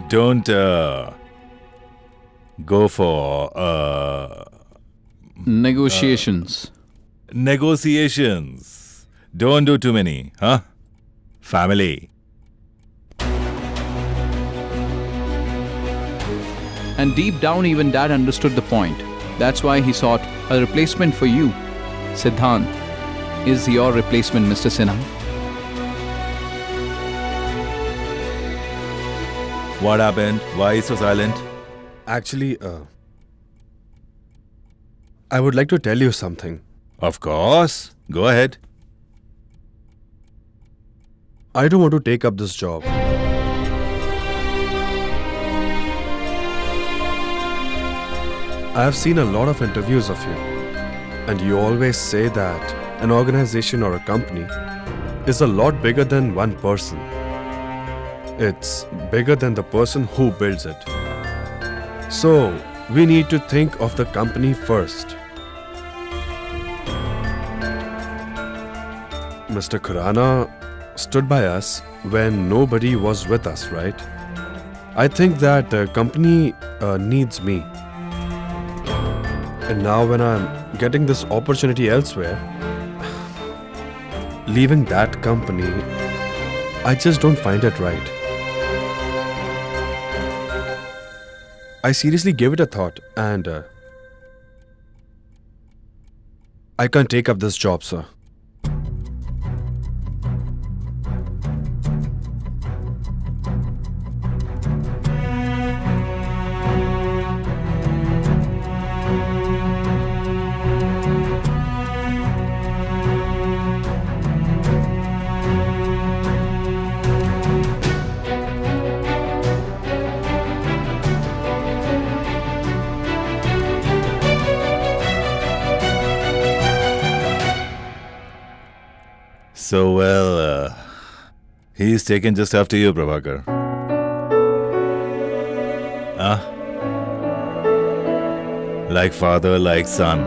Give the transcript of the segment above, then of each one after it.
don't go for Negotiations. negotiations. Don't do too many, huh? Family. And deep down, even Dad understood the point. That's why he sought a replacement for you. Siddhant is your replacement, Mr. Sinha. What happened? Why so silent? Actually, I would like to tell you something. Of course. Go ahead. I don't want to take up this job. I have seen a lot of interviews of you, and you always say that an organization or a company is a lot bigger than one person. It's bigger than the person who builds it. So, we need to think of the company first. Mr. Khurana stood by us when nobody was with us, right? I think that the company needs me. And now when I'm getting this opportunity elsewhere, leaving that company, I just don't find it right. I seriously gave it a thought and I can't take up this job, sir. So, well, he's taken just after you, Prabhakar. Huh? Like father, like son.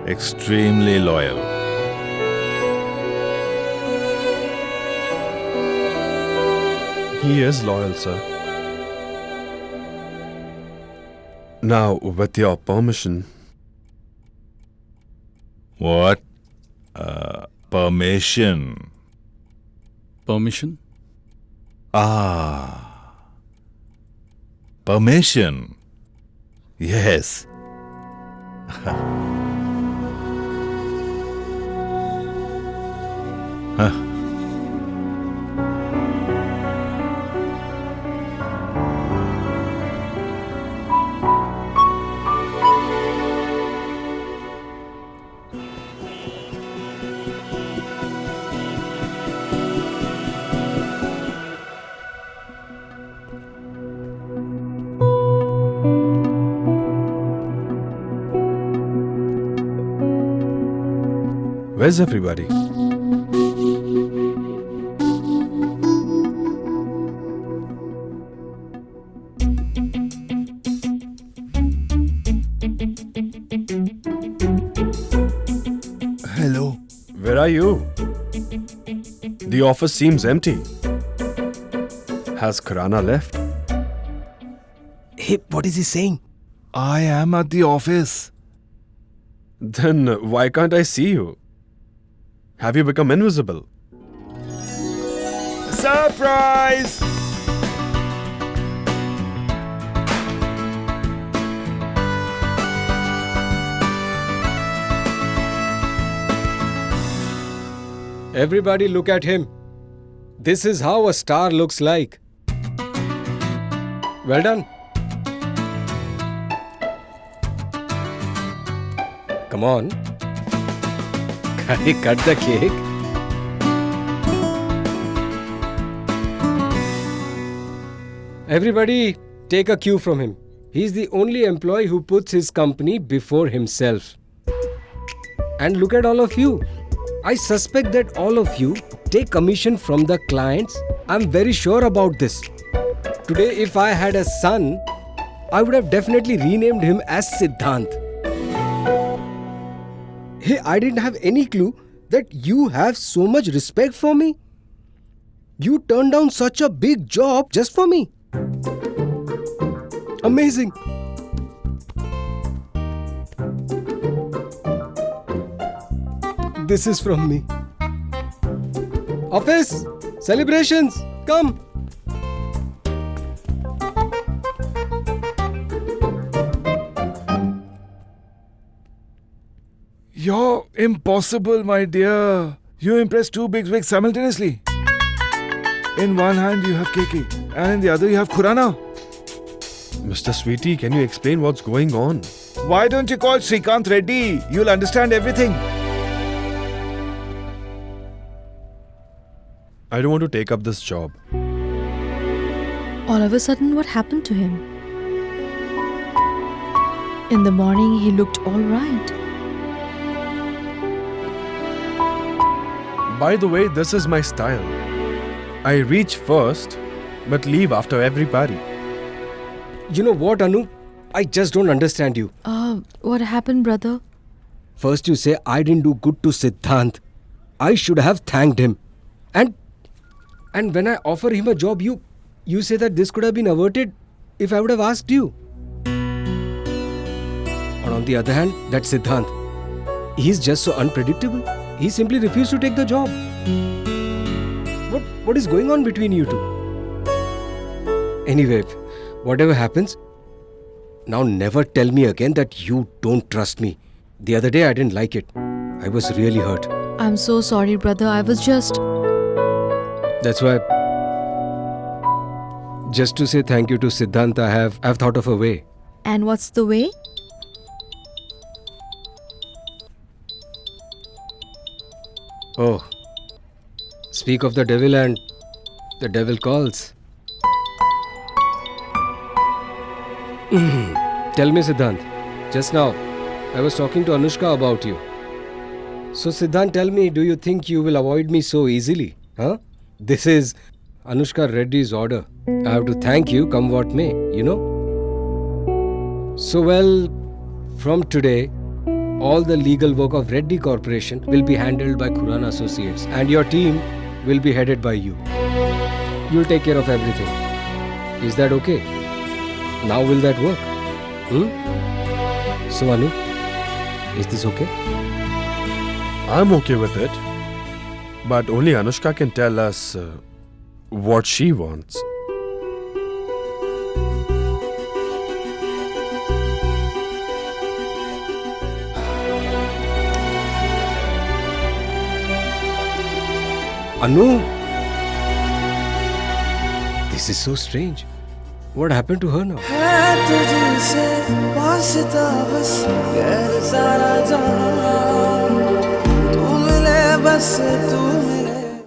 Extremely loyal. He is loyal, sir. Now, with your permission, What? Permission. Permission? Permission. Yes. Huh. where's everybody? Hello. Where are you? The office seems empty. Has Khurana left? Hey, what is he saying? I am at the office. Then why can't I see you? Have you become invisible? Surprise! Everybody look at him. This is how a star looks like. Well done. Come on. Cut the cake. Everybody take a cue from him. He's the only employee who puts his company before himself. And look at all of you. I suspect that all of you take commission from the clients. I'm very sure about this. Today, if I had a son, I would have definitely renamed him as Siddhant. Hey, I didn't have any clue that you have so much respect for me. You turned down such a big job just for me. Amazing. This is from me. Office, celebrations, come. You're impossible, my dear. You impress two big wigs simultaneously. In one hand you have KK, and in the other you have Khurana. Mr. Sweetie, can you explain what's going on? Why don't you call Srikanth Reddy? You'll understand everything. I don't want to take up this job. All of a sudden, what happened to him? In the morning, he looked all right. By the way, this is my style. I reach first, but leave after everybody. You know what, Anu? I just don't understand you. What happened, brother? First you say I didn't do good to Siddhant. I should have thanked him. And when I offer him a job, you say that this could have been averted if I would have asked you. Or on the other hand, that Siddhant, he's just so unpredictable. He simply refused to take the job. What is going on between you two? Anyway, whatever happens, now never tell me again that you don't trust me. The other day I didn't like it. I was really hurt. I'm so sorry, brother. I was just... That's why, just to say thank you to Siddhant, I've thought of a way. And what's the way? Oh, speak of the devil and the devil calls. Tell me, Siddhant, just now I was talking to Anushka about you. So Siddhant, tell me, do you think you will avoid me so easily? Huh? This is Anushka Reddy's order. I have to thank you, come what may, you know. So well, from today, all the legal work of Reddy Corporation will be handled by Khurana Associates and your team will be headed by you. You'll take care of everything. Is that okay? Now will that work? So Anu, is this okay? I'm okay with it. But only Anushka can tell us what she wants. Anu! This is so strange. What happened to her now? है तुझसे वास्ता बस गैर सारा जहां तू मिले बस तू